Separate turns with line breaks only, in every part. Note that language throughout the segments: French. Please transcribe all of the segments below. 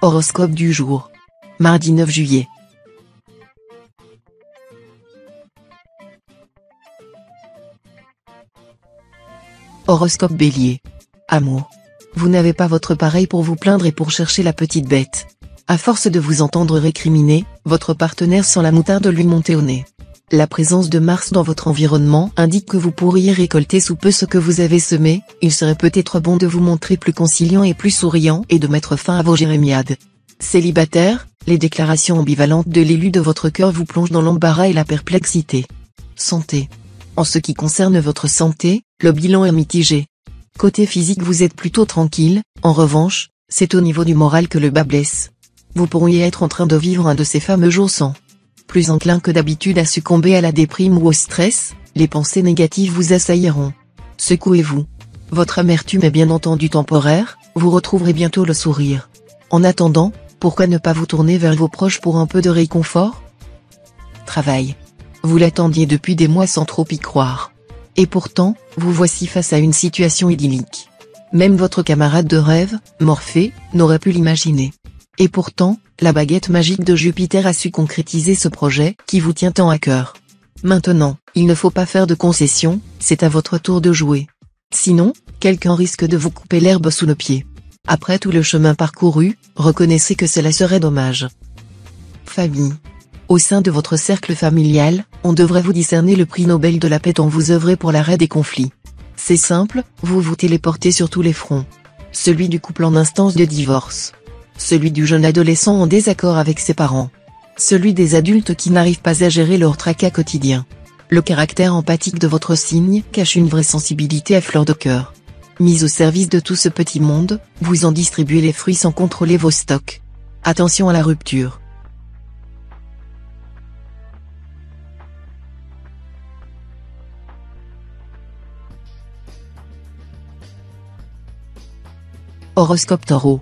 Horoscope du jour. Mardi 9 juillet. Horoscope Bélier. Amour. Vous n'avez pas votre pareil pour vous plaindre et pour chercher la petite bête. À force de vous entendre récriminer, votre partenaire sent la moutarde lui monter au nez. La présence de Mars dans votre environnement indique que vous pourriez récolter sous peu ce que vous avez semé. Il serait peut-être bon de vous montrer plus conciliant et plus souriant et de mettre fin à vos jérémiades. Célibataire, les déclarations ambivalentes de l'élu de votre cœur vous plongent dans l'embarras et la perplexité. Santé. En ce qui concerne votre santé, le bilan est mitigé. Côté physique, vous êtes plutôt tranquille. En revanche, c'est au niveau du moral que le bas blesse. Vous pourriez être en train de vivre un de ces fameux jours sans. Plus enclin que d'habitude à succomber à la déprime ou au stress, les pensées négatives vous assailliront. Secouez-vous. Votre amertume est bien entendu temporaire, vous retrouverez bientôt le sourire. En attendant, pourquoi ne pas vous tourner vers vos proches pour un peu de réconfort? Travail. Vous l'attendiez depuis des mois sans trop y croire. Et pourtant, vous voici face à une situation idyllique. Même votre camarade de rêve, Morphée, n'aurait pu l'imaginer. Et pourtant, la baguette magique de Jupiter a su concrétiser ce projet qui vous tient tant à cœur. Maintenant, il ne faut pas faire de concessions, c'est à votre tour de jouer. Sinon, quelqu'un risque de vous couper l'herbe sous le pied. Après tout le chemin parcouru, reconnaissez que cela serait dommage. Famille. Au sein de votre cercle familial, on devrait vous discerner le prix Nobel de la paix dont vous œuvrez pour l'arrêt des conflits. C'est simple, vous vous téléportez sur tous les fronts. Celui du couple en instance de divorce. Celui du jeune adolescent en désaccord avec ses parents. Celui des adultes qui n'arrivent pas à gérer leur tracas quotidien. Le caractère empathique de votre signe cache une vraie sensibilité à fleur de cœur. Mise au service de tout ce petit monde, vous en distribuez les fruits sans contrôler vos stocks. Attention à la rupture. Horoscope Taureau.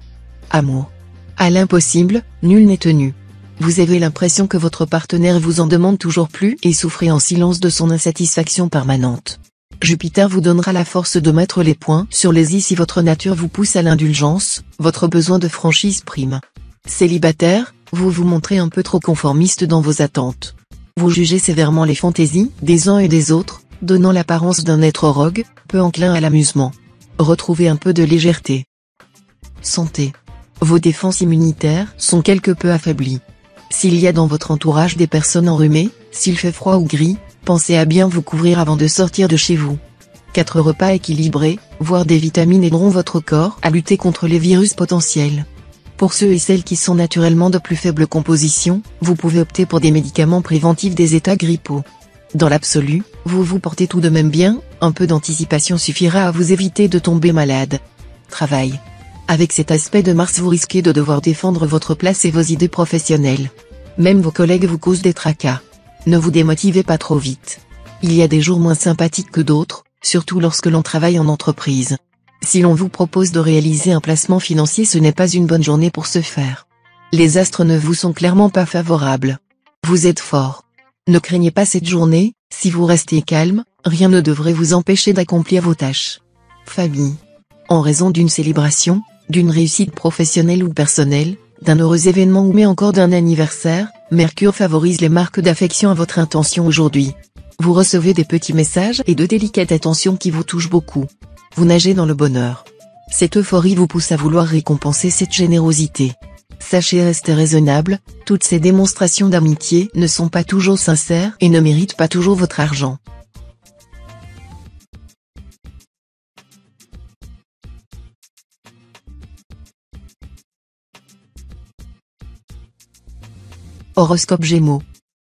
Amour. À l'impossible, nul n'est tenu. Vous avez l'impression que votre partenaire vous en demande toujours plus et souffrez en silence de son insatisfaction permanente. Jupiter vous donnera la force de mettre les points sur les i si votre nature vous pousse à l'indulgence, votre besoin de franchise prime. Célibataire, vous vous montrez un peu trop conformiste dans vos attentes. Vous jugez sévèrement les fantaisies des uns et des autres, donnant l'apparence d'un être rogue, peu enclin à l'amusement. Retrouvez un peu de légèreté. Santé. Vos défenses immunitaires sont quelque peu affaiblies. S'il y a dans votre entourage des personnes enrhumées, s'il fait froid ou gris, pensez à bien vous couvrir avant de sortir de chez vous. 4 repas équilibrés, voire des vitamines aideront votre corps à lutter contre les virus potentiels. Pour ceux et celles qui sont naturellement de plus faible composition, vous pouvez opter pour des médicaments préventifs des états grippaux. Dans l'absolu, vous vous portez tout de même bien, un peu d'anticipation suffira à vous éviter de tomber malade. Travail. Avec cet aspect de Mars, vous risquez de devoir défendre votre place et vos idées professionnelles. Même vos collègues vous causent des tracas. Ne vous démotivez pas trop vite. Il y a des jours moins sympathiques que d'autres, surtout lorsque l'on travaille en entreprise. Si l'on vous propose de réaliser un placement financier, ce n'est pas une bonne journée pour ce faire. Les astres ne vous sont clairement pas favorables. Vous êtes fort. Ne craignez pas cette journée, si vous restez calme, rien ne devrait vous empêcher d'accomplir vos tâches. Famille. En raison d'une célébration, d'une réussite professionnelle ou personnelle, d'un heureux événement ou mais encore d'un anniversaire, Mercure favorise les marques d'affection à votre intention aujourd'hui. Vous recevez des petits messages et de délicates attentions qui vous touchent beaucoup. Vous nagez dans le bonheur. Cette euphorie vous pousse à vouloir récompenser cette générosité. Sachez rester raisonnable, toutes ces démonstrations d'amitié ne sont pas toujours sincères et ne méritent pas toujours votre argent. Horoscope Gémeaux.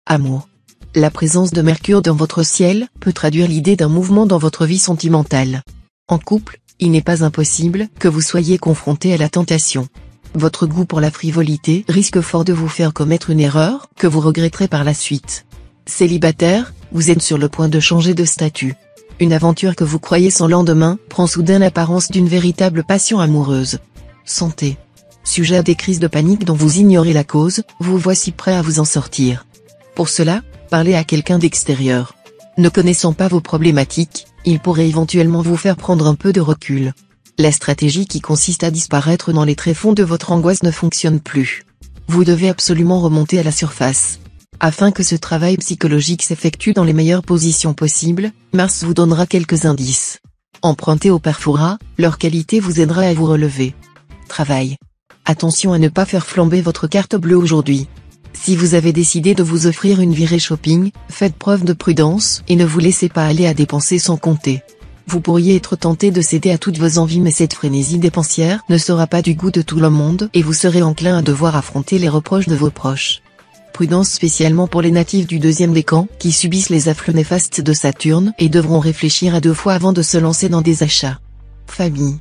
Amour. La présence de Mercure dans votre ciel peut traduire l'idée d'un mouvement dans votre vie sentimentale. En couple, il n'est pas impossible que vous soyez confronté à la tentation. Votre goût pour la frivolité risque fort de vous faire commettre une erreur que vous regretterez par la suite. Célibataire, vous êtes sur le point de changer de statut. Une aventure que vous croyez sans lendemain prend soudain l'apparence d'une véritable passion amoureuse. Santé. Sujet à des crises de panique dont vous ignorez la cause, vous voici prêt à vous en sortir. Pour cela, parlez à quelqu'un d'extérieur. Ne connaissant pas vos problématiques, il pourrait éventuellement vous faire prendre un peu de recul. La stratégie qui consiste à disparaître dans les tréfonds de votre angoisse ne fonctionne plus. Vous devez absolument remonter à la surface. Afin que ce travail psychologique s'effectue dans les meilleures positions possibles, Mars vous donnera quelques indices. Empruntez au Perfora, leur qualité vous aidera à vous relever. Travail. Attention à ne pas faire flamber votre carte bleue aujourd'hui. Si vous avez décidé de vous offrir une virée shopping, faites preuve de prudence et ne vous laissez pas aller à dépenser sans compter. Vous pourriez être tenté de céder à toutes vos envies, mais cette frénésie dépensière ne sera pas du goût de tout le monde et vous serez enclin à devoir affronter les reproches de vos proches. Prudence spécialement pour les natifs du deuxième décan qui subissent les afflux néfastes de Saturne et devront réfléchir à deux fois avant de se lancer dans des achats. Famille.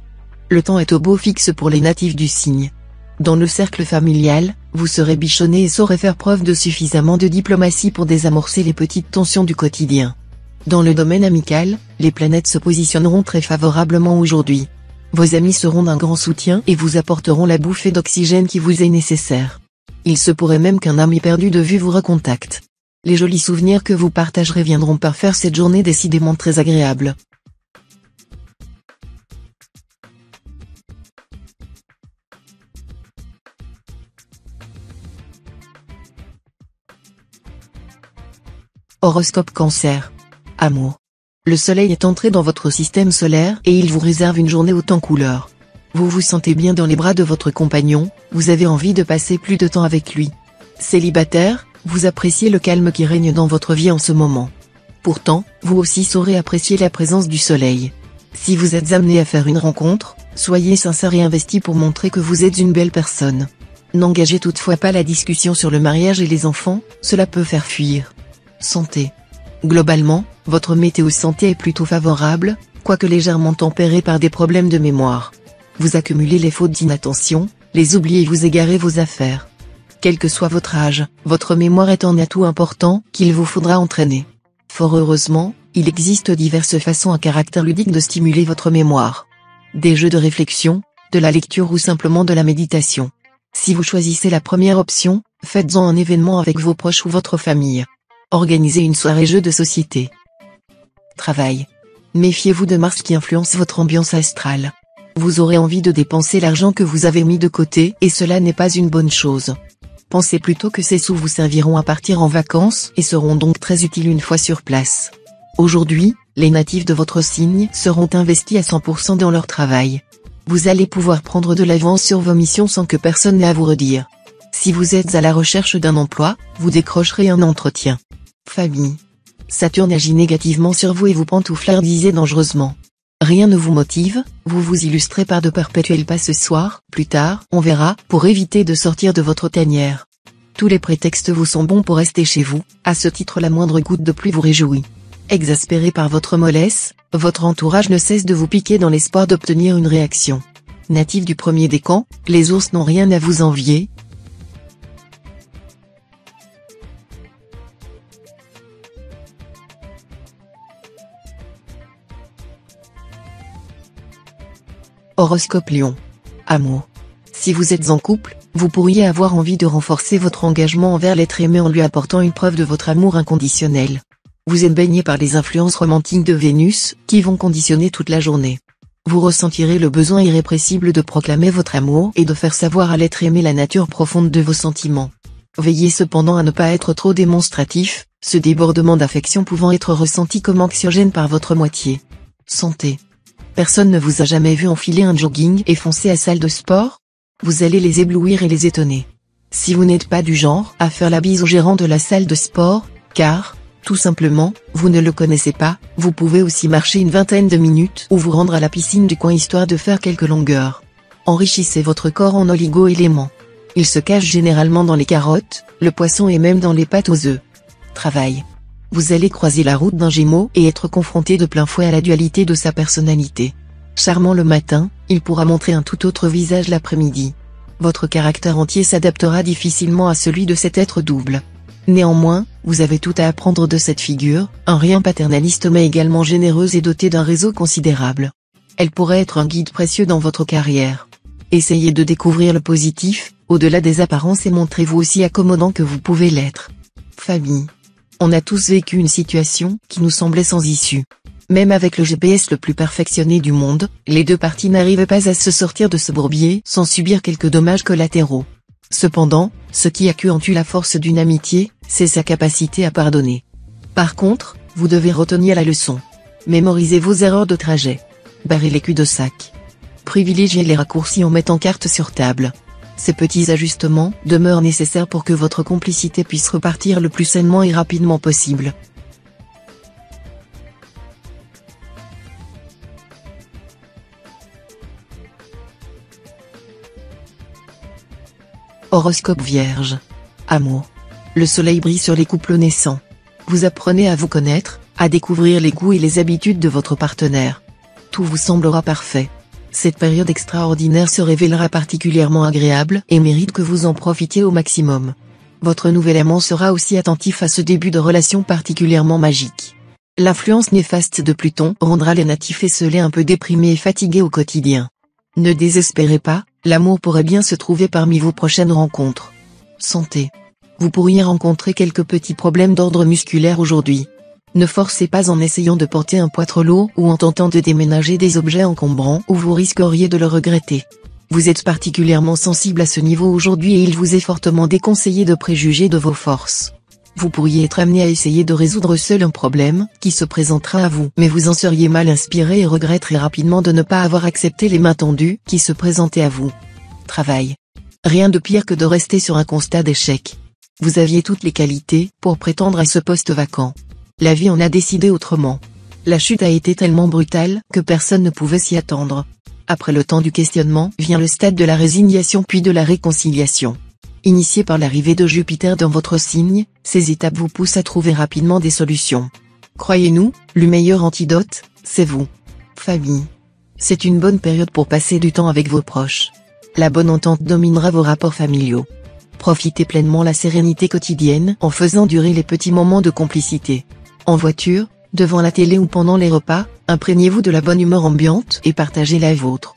Le temps est au beau fixe pour les natifs du signe. Dans le cercle familial, vous serez bichonné et saurez faire preuve de suffisamment de diplomatie pour désamorcer les petites tensions du quotidien. Dans le domaine amical, les planètes se positionneront très favorablement aujourd'hui. Vos amis seront d'un grand soutien et vous apporteront la bouffée d'oxygène qui vous est nécessaire. Il se pourrait même qu'un ami perdu de vue vous recontacte. Les jolis souvenirs que vous partagerez viendront parfaire cette journée décidément très agréable. Horoscope Cancer. Amour. Le soleil est entré dans votre système solaire et il vous réserve une journée haute en couleurs. Vous vous sentez bien dans les bras de votre compagnon, vous avez envie de passer plus de temps avec lui. Célibataire, vous appréciez le calme qui règne dans votre vie en ce moment. Pourtant, vous aussi saurez apprécier la présence du soleil. Si vous êtes amené à faire une rencontre, soyez sincère et investi pour montrer que vous êtes une belle personne. N'engagez toutefois pas la discussion sur le mariage et les enfants, cela peut faire fuir. Santé. Globalement, votre météo santé est plutôt favorable, quoique légèrement tempérée par des problèmes de mémoire. Vous accumulez les fautes d'inattention, les oublis et vous égarez vos affaires. Quel que soit votre âge, votre mémoire est un atout important qu'il vous faudra entraîner. Fort heureusement, il existe diverses façons à caractère ludique de stimuler votre mémoire. Des jeux de réflexion, de la lecture ou simplement de la méditation. Si vous choisissez la première option, faites-en un événement avec vos proches ou votre famille. Organisez une soirée jeu de société. Travail. Méfiez-vous de Mars qui influence votre ambiance astrale. Vous aurez envie de dépenser l'argent que vous avez mis de côté et cela n'est pas une bonne chose. Pensez plutôt que ces sous vous serviront à partir en vacances et seront donc très utiles une fois sur place. Aujourd'hui, les natifs de votre signe seront investis à 100% dans leur travail. Vous allez pouvoir prendre de l'avance sur vos missions sans que personne n'ait à vous redire. Si vous êtes à la recherche d'un emploi, vous décrocherez un entretien. Famille. Saturne agit négativement sur vous et vous pantouflardisez dangereusement. Rien ne vous motive, vous vous illustrez par de perpétuels pas ce soir, plus tard, on verra, pour éviter de sortir de votre tanière. Tous les prétextes vous sont bons pour rester chez vous, à ce titre la moindre goutte de pluie vous réjouit. Exaspéré par votre mollesse, votre entourage ne cesse de vous piquer dans l'espoir d'obtenir une réaction. Natif du premier décan, les ours n'ont rien à vous envier. Horoscope Lion. Amour. Si vous êtes en couple, vous pourriez avoir envie de renforcer votre engagement envers l'être aimé en lui apportant une preuve de votre amour inconditionnel. Vous êtes baigné par les influences romantiques de Vénus, qui vont conditionner toute la journée. Vous ressentirez le besoin irrépressible de proclamer votre amour et de faire savoir à l'être aimé la nature profonde de vos sentiments. Veillez cependant à ne pas être trop démonstratif, ce débordement d'affection pouvant être ressenti comme anxiogène par votre moitié. Santé. Personne ne vous a jamais vu enfiler un jogging et foncer à salle de sport? Vous allez les éblouir et les étonner. Si vous n'êtes pas du genre à faire la bise au gérant de la salle de sport, car, tout simplement, vous ne le connaissez pas, vous pouvez aussi marcher une vingtaine de minutes ou vous rendre à la piscine du coin histoire de faire quelques longueurs. Enrichissez votre corps en oligo-éléments. Il se cache généralement dans les carottes, le poisson et même dans les pâtes aux œufs. Travail. Vous allez croiser la route d'un Gémeaux et être confronté de plein fouet à la dualité de sa personnalité. Charmant le matin, il pourra montrer un tout autre visage l'après-midi. Votre caractère entier s'adaptera difficilement à celui de cet être double. Néanmoins, vous avez tout à apprendre de cette figure, un rien paternaliste mais également généreuse et dotée d'un réseau considérable. Elle pourrait être un guide précieux dans votre carrière. Essayez de découvrir le positif, au-delà des apparences et montrez-vous aussi accommodant que vous pouvez l'être. Famille. On a tous vécu une situation qui nous semblait sans issue. Même avec le GPS le plus perfectionné du monde, les deux parties n'arrivent pas à se sortir de ce bourbier sans subir quelques dommages collatéraux. Cependant, ce qui accentue la force d'une amitié, c'est sa capacité à pardonner. Par contre, vous devez retenir la leçon. Mémorisez vos erreurs de trajet. Barrez les cul-de-sac. Privilégiez les raccourcis en mettant carte sur table. Ces petits ajustements demeurent nécessaires pour que votre complicité puisse repartir le plus sainement et rapidement possible. Horoscope Vierge. Amour. Le soleil brille sur les couples naissants. Vous apprenez à vous connaître, à découvrir les goûts et les habitudes de votre partenaire. Tout vous semblera parfait. Cette période extraordinaire se révélera particulièrement agréable et mérite que vous en profitiez au maximum. Votre nouvel amant sera aussi attentif à ce début de relation particulièrement magique. L'influence néfaste de Pluton rendra les natifs esselés un peu déprimés et fatigués au quotidien. Ne désespérez pas, l'amour pourrait bien se trouver parmi vos prochaines rencontres. Santé. Vous pourriez rencontrer quelques petits problèmes d'ordre musculaire aujourd'hui. Ne forcez pas en essayant de porter un poids trop lourd ou en tentant de déménager des objets encombrants où vous risqueriez de le regretter. Vous êtes particulièrement sensible à ce niveau aujourd'hui et il vous est fortement déconseillé de préjuger de vos forces. Vous pourriez être amené à essayer de résoudre seul un problème qui se présentera à vous, mais vous en seriez mal inspiré et regretterez rapidement de ne pas avoir accepté les mains tendues qui se présentaient à vous. Travail. Rien de pire que de rester sur un constat d'échec. Vous aviez toutes les qualités pour prétendre à ce poste vacant. La vie en a décidé autrement. La chute a été tellement brutale que personne ne pouvait s'y attendre. Après le temps du questionnement vient le stade de la résignation puis de la réconciliation. Initié par l'arrivée de Jupiter dans votre signe, ces étapes vous poussent à trouver rapidement des solutions. Croyez-nous, le meilleur antidote, c'est vous. Famille. C'est une bonne période pour passer du temps avec vos proches. La bonne entente dominera vos rapports familiaux. Profitez pleinement la sérénité quotidienne en faisant durer les petits moments de complicité. En voiture, devant la télé ou pendant les repas, imprégnez-vous de la bonne humeur ambiante et partagez la vôtre.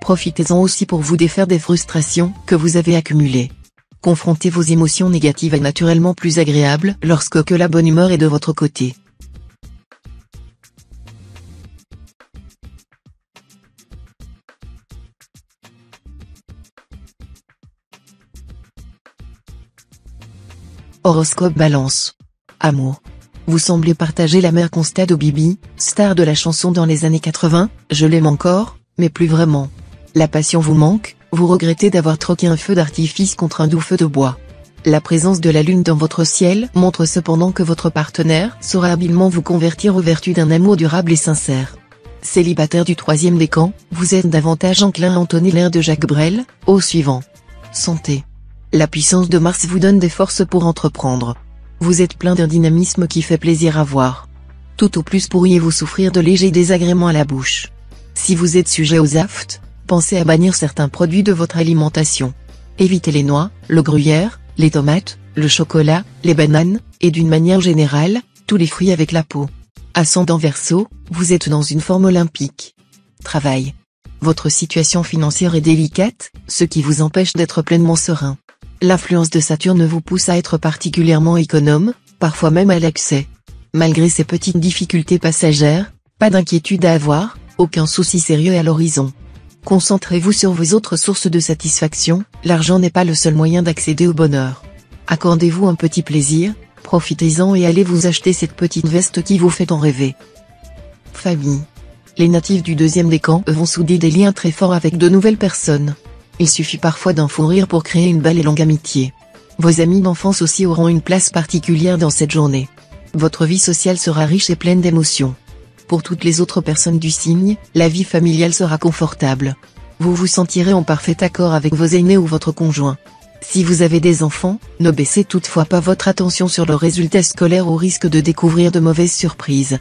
Profitez-en aussi pour vous défaire des frustrations que vous avez accumulées. Confronter vos émotions négatives est naturellement plus agréable lorsque la bonne humeur est de votre côté. Horoscope Balance. Amour. Vous semblez partager la même constat de Bibi, star de la chanson dans les années 80, je l'aime encore, mais plus vraiment. La passion vous manque, vous regrettez d'avoir troqué un feu d'artifice contre un doux feu de bois. La présence de la lune dans votre ciel montre cependant que votre partenaire saura habilement vous convertir aux vertus d'un amour durable et sincère. Célibataire du troisième décan, vous êtes davantage enclin à entonner l'air de Jacques Brel, au suivant. Santé. La puissance de Mars vous donne des forces pour entreprendre. Vous êtes plein d'un dynamisme qui fait plaisir à voir. Tout au plus pourriez-vous souffrir de légers désagréments à la bouche. Si vous êtes sujet aux aftes, pensez à bannir certains produits de votre alimentation. Évitez les noix, le gruyère, les tomates, le chocolat, les bananes, et d'une manière générale, tous les fruits avec la peau. Ascendant Verseau, vous êtes dans une forme olympique. Travail. Votre situation financière est délicate, ce qui vous empêche d'être pleinement serein. L'influence de Saturne vous pousse à être particulièrement économe, parfois même à l'excès. Malgré ces petites difficultés passagères, pas d'inquiétude à avoir, aucun souci sérieux à l'horizon. Concentrez-vous sur vos autres sources de satisfaction, l'argent n'est pas le seul moyen d'accéder au bonheur. Accordez-vous un petit plaisir, profitez-en et allez vous acheter cette petite veste qui vous fait en rêver. Famille. Les natifs du deuxième décan vont souder des liens très forts avec de nouvelles personnes. Il suffit parfois d'un fou rire pour créer une belle et longue amitié. Vos amis d'enfance aussi auront une place particulière dans cette journée. Votre vie sociale sera riche et pleine d'émotions. Pour toutes les autres personnes du signe, la vie familiale sera confortable. Vous vous sentirez en parfait accord avec vos aînés ou votre conjoint. Si vous avez des enfants, ne baissez toutefois pas votre attention sur leurs résultats scolaires au risque de découvrir de mauvaises surprises.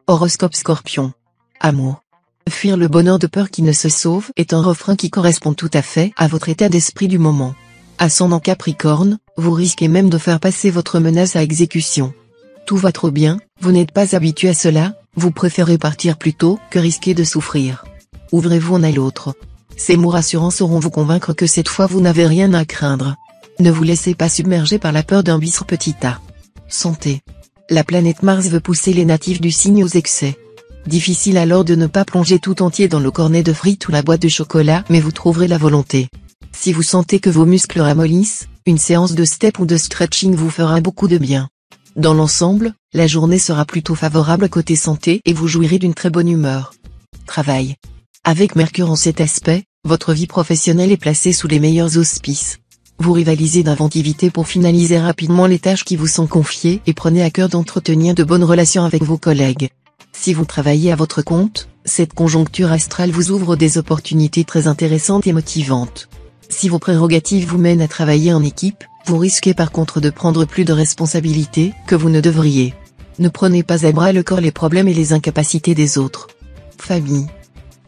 Horoscope Scorpion. Amour. Fuir le bonheur de peur qui ne se sauve est un refrain qui correspond tout à fait à votre état d'esprit du moment. Ascendant Capricorne, vous risquez même de faire passer votre menace à exécution. Tout va trop bien, vous n'êtes pas habitué à cela, vous préférez partir plus tôt que risquer de souffrir. Ouvrez-vous en à l'autre. Ces mots rassurants sauront vous convaincre que cette fois vous n'avez rien à craindre. Ne vous laissez pas submerger par la peur d'un bistre petit A. Santé. La planète Mars veut pousser les natifs du signe aux excès. Difficile alors de ne pas plonger tout entier dans le cornet de frites ou la boîte de chocolat, mais vous trouverez la volonté. Si vous sentez que vos muscles ramollissent, une séance de step ou de stretching vous fera beaucoup de bien. Dans l'ensemble, la journée sera plutôt favorable côté santé et vous jouirez d'une très bonne humeur. Travail. Avec Mercure en cet aspect, votre vie professionnelle est placée sous les meilleurs auspices. Vous rivalisez d'inventivité pour finaliser rapidement les tâches qui vous sont confiées et prenez à cœur d'entretenir de bonnes relations avec vos collègues. Si vous travaillez à votre compte, cette conjoncture astrale vous ouvre des opportunités très intéressantes et motivantes. Si vos prérogatives vous mènent à travailler en équipe, vous risquez par contre de prendre plus de responsabilités que vous ne devriez. Ne prenez pas à bras le corps les problèmes et les incapacités des autres. Famille.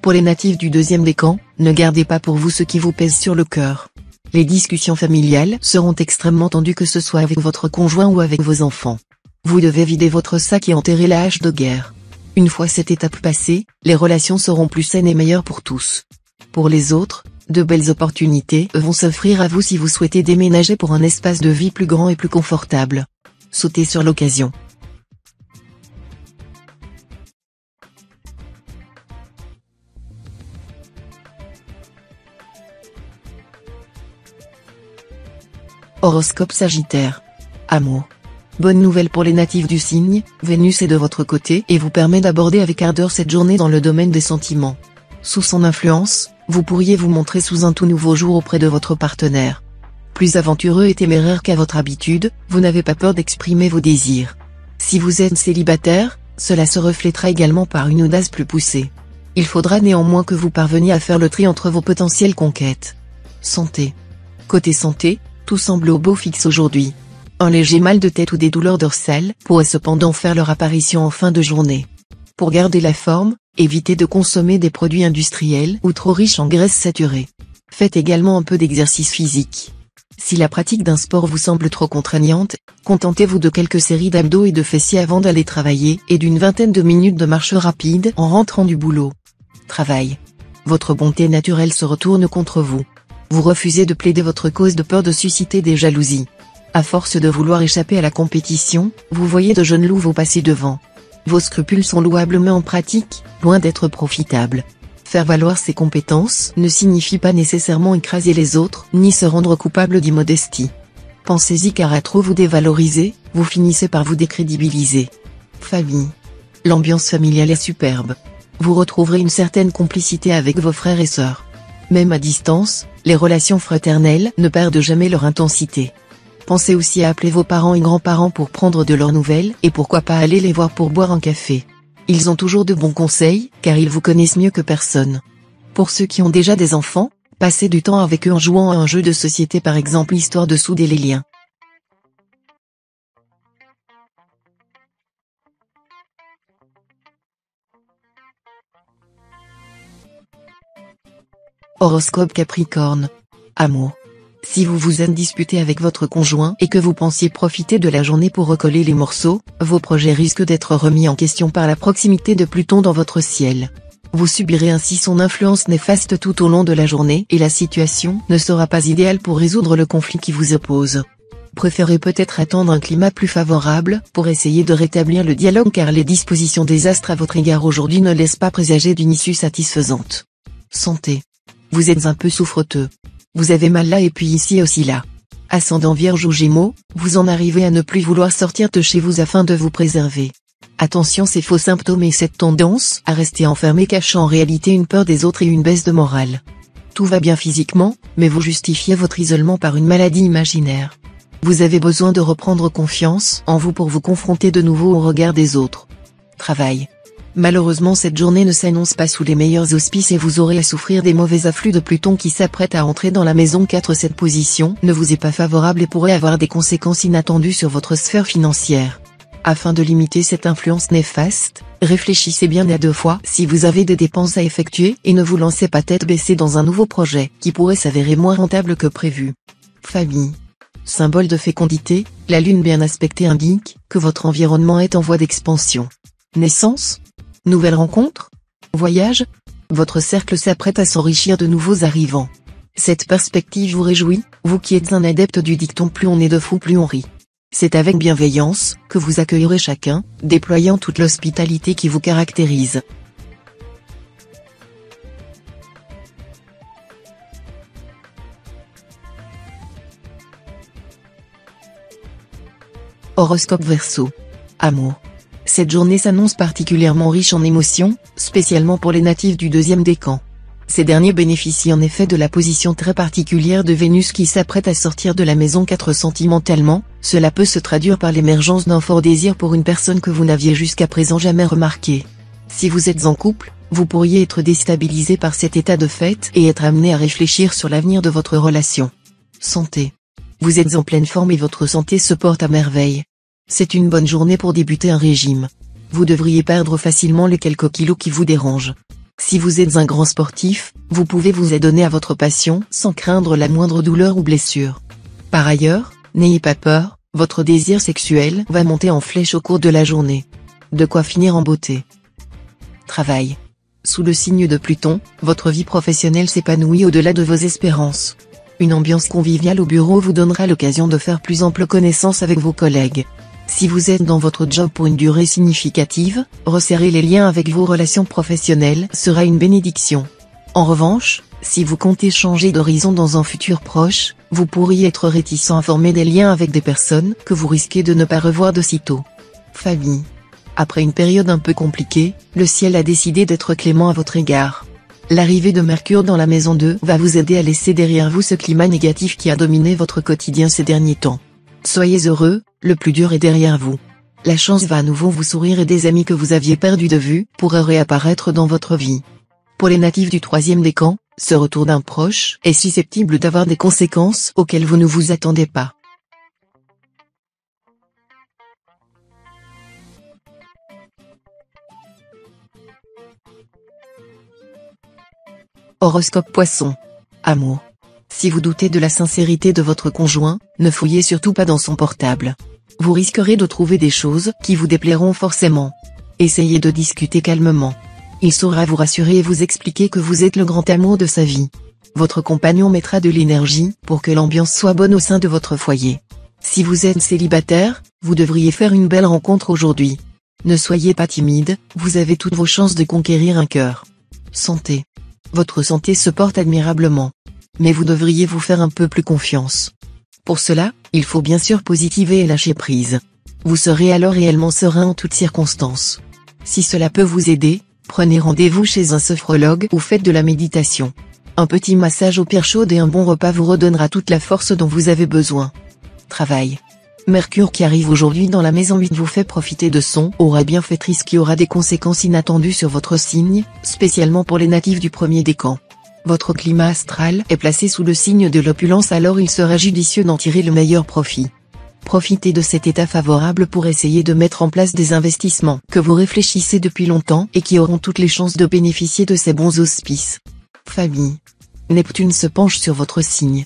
Pour les natifs du deuxième décan, ne gardez pas pour vous ce qui vous pèse sur le cœur. Les discussions familiales seront extrêmement tendues que ce soit avec votre conjoint ou avec vos enfants. Vous devez vider votre sac et enterrer la hache de guerre. Une fois cette étape passée, les relations seront plus saines et meilleures pour tous. Pour les autres, de belles opportunités vont s'offrir à vous si vous souhaitez déménager pour un espace de vie plus grand et plus confortable. Sautez sur l'occasion. Horoscope Sagittaire. Amour. Bonne nouvelle pour les natifs du signe, Vénus est de votre côté et vous permet d'aborder avec ardeur cette journée dans le domaine des sentiments. Sous son influence, vous pourriez vous montrer sous un tout nouveau jour auprès de votre partenaire. Plus aventureux et téméraire qu'à votre habitude, vous n'avez pas peur d'exprimer vos désirs. Si vous êtes célibataire, cela se reflétera également par une audace plus poussée. Il faudra néanmoins que vous parveniez à faire le tri entre vos potentielles conquêtes. Santé. Côté santé, tout semble au beau fixe aujourd'hui. Un léger mal de tête ou des douleurs dorsales pourraient cependant faire leur apparition en fin de journée. Pour garder la forme, évitez de consommer des produits industriels ou trop riches en graisses saturées. Faites également un peu d'exercice physique. Si la pratique d'un sport vous semble trop contraignante, contentez-vous de quelques séries d'abdos et de fessiers avant d'aller travailler et d'une vingtaine de minutes de marche rapide en rentrant du boulot. Travail. Votre bonté naturelle se retourne contre vous. Vous refusez de plaider votre cause de peur de susciter des jalousies. À force de vouloir échapper à la compétition, vous voyez de jeunes loups vous passer devant. Vos scrupules sont louables mais en pratique, loin d'être profitables. Faire valoir ses compétences ne signifie pas nécessairement écraser les autres ni se rendre coupable d'immodestie. Pensez-y car à trop vous dévaloriser, vous finissez par vous décrédibiliser. Famille. L'ambiance familiale est superbe. Vous retrouverez une certaine complicité avec vos frères et sœurs. Même à distance, les relations fraternelles ne perdent jamais leur intensité. Pensez aussi à appeler vos parents et grands-parents pour prendre de leurs nouvelles et pourquoi pas aller les voir pour boire un café. Ils ont toujours de bons conseils, car ils vous connaissent mieux que personne. Pour ceux qui ont déjà des enfants, passez du temps avec eux en jouant à un jeu de société par exemple histoire de souder les liens. Horoscope Capricorne. Amour. Si vous vous êtes disputé avec votre conjoint et que vous pensiez profiter de la journée pour recoller les morceaux, vos projets risquent d'être remis en question par la proximité de Pluton dans votre ciel. Vous subirez ainsi son influence néfaste tout au long de la journée et la situation ne sera pas idéale pour résoudre le conflit qui vous oppose. Préférez peut-être attendre un climat plus favorable pour essayer de rétablir le dialogue car les dispositions des astres à votre égard aujourd'hui ne laissent pas présager d'une issue satisfaisante. Santé. Vous êtes un peu souffreteux. Vous avez mal là et puis ici et aussi là. Ascendant Vierge ou Gémeaux, vous en arrivez à ne plus vouloir sortir de chez vous afin de vous préserver. Attention, ces faux symptômes et cette tendance à rester enfermé cachent en réalité une peur des autres et une baisse de morale. Tout va bien physiquement, mais vous justifiez votre isolement par une maladie imaginaire. Vous avez besoin de reprendre confiance en vous pour vous confronter de nouveau au regard des autres. Travail. Malheureusement cette journée ne s'annonce pas sous les meilleurs auspices et vous aurez à souffrir des mauvais afflux de Pluton qui s'apprête à entrer dans la maison 4. Cette position ne vous est pas favorable et pourrait avoir des conséquences inattendues sur votre sphère financière. Afin de limiter cette influence néfaste, réfléchissez bien à 2 fois si vous avez des dépenses à effectuer et ne vous lancez pas tête baissée dans un nouveau projet qui pourrait s'avérer moins rentable que prévu. Famille. Symbole de fécondité, la lune bien aspectée indique que votre environnement est en voie d'expansion. Naissance? Nouvelle rencontre? Voyage? Votre cercle s'apprête à s'enrichir de nouveaux arrivants. Cette perspective vous réjouit, vous qui êtes un adepte du dicton plus on est de fous plus on rit. C'est avec bienveillance que vous accueillerez chacun, déployant toute l'hospitalité qui vous caractérise. Horoscope Verseau. Amour. Cette journée s'annonce particulièrement riche en émotions, spécialement pour les natifs du deuxième décan. Ces derniers bénéficient en effet de la position très particulière de Vénus qui s'apprête à sortir de la maison 4 sentimentalement, cela peut se traduire par l'émergence d'un fort désir pour une personne que vous n'aviez jusqu'à présent jamais remarqué. Si vous êtes en couple, vous pourriez être déstabilisé par cet état de fait et être amené à réfléchir sur l'avenir de votre relation. Santé. Vous êtes en pleine forme et votre santé se porte à merveille. C'est une bonne journée pour débuter un régime. Vous devriez perdre facilement les quelques kilos qui vous dérangent. Si vous êtes un grand sportif, vous pouvez vous adonner à votre passion sans craindre la moindre douleur ou blessure. Par ailleurs, n'ayez pas peur, votre désir sexuel va monter en flèche au cours de la journée. De quoi finir en beauté. Travail. Sous le signe de Pluton, votre vie professionnelle s'épanouit au-delà de vos espérances. Une ambiance conviviale au bureau vous donnera l'occasion de faire plus ample connaissance avec vos collègues. Si vous êtes dans votre job pour une durée significative, resserrer les liens avec vos relations professionnelles sera une bénédiction. En revanche, si vous comptez changer d'horizon dans un futur proche, vous pourriez être réticent à former des liens avec des personnes que vous risquez de ne pas revoir de sitôt. Famille. Après une période un peu compliquée, le ciel a décidé d'être clément à votre égard. L'arrivée de Mercure dans la maison 2 va vous aider à laisser derrière vous ce climat négatif qui a dominé votre quotidien ces derniers temps. Soyez heureux, le plus dur est derrière vous. La chance va à nouveau vous sourire et des amis que vous aviez perdus de vue pourraient réapparaître dans votre vie. Pour les natifs du troisième décan, ce retour d'un proche est susceptible d'avoir des conséquences auxquelles vous ne vous attendez pas. Horoscope Poisson. Amour. Si vous doutez de la sincérité de votre conjoint, ne fouillez surtout pas dans son portable. Vous risquerez de trouver des choses qui vous déplairont forcément. Essayez de discuter calmement. Il saura vous rassurer et vous expliquer que vous êtes le grand amour de sa vie. Votre compagnon mettra de l'énergie pour que l'ambiance soit bonne au sein de votre foyer. Si vous êtes célibataire, vous devriez faire une belle rencontre aujourd'hui. Ne soyez pas timide, vous avez toutes vos chances de conquérir un cœur. Santé. Votre santé se porte admirablement. Mais vous devriez vous faire un peu plus confiance. Pour cela, il faut bien sûr positiver et lâcher prise. Vous serez alors réellement serein en toutes circonstances. Si cela peut vous aider, prenez rendez-vous chez un sophrologue ou faites de la méditation. Un petit massage aux pierres chaudes et un bon repas vous redonnera toute la force dont vous avez besoin. Travail. Mercure qui arrive aujourd'hui dans la maison 8 vous fait profiter de son aura bienfaitrice qui aura des conséquences inattendues sur votre signe, spécialement pour les natifs du premier décan. Votre climat astral est placé sous le signe de l'opulence, alors il sera judicieux d'en tirer le meilleur profit. Profitez de cet état favorable pour essayer de mettre en place des investissements que vous réfléchissez depuis longtemps et qui auront toutes les chances de bénéficier de ces bons auspices. Famille. Neptune se penche sur votre signe.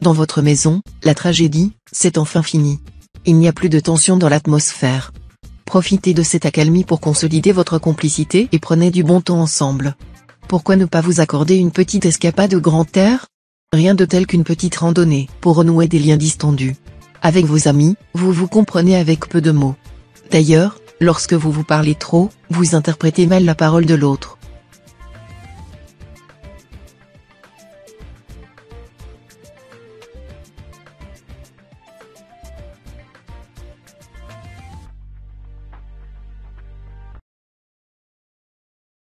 Dans votre maison, la tragédie, c'est enfin fini. Il n'y a plus de tension dans l'atmosphère. Profitez de cette accalmie pour consolider votre complicité et prenez du bon temps ensemble. Pourquoi ne pas vous accorder une petite escapade au grand air? Rien de tel qu'une petite randonnée pour renouer des liens distendus. Avec vos amis, vous vous comprenez avec peu de mots. D'ailleurs, lorsque vous vous parlez trop, vous interprétez mal la parole de l'autre.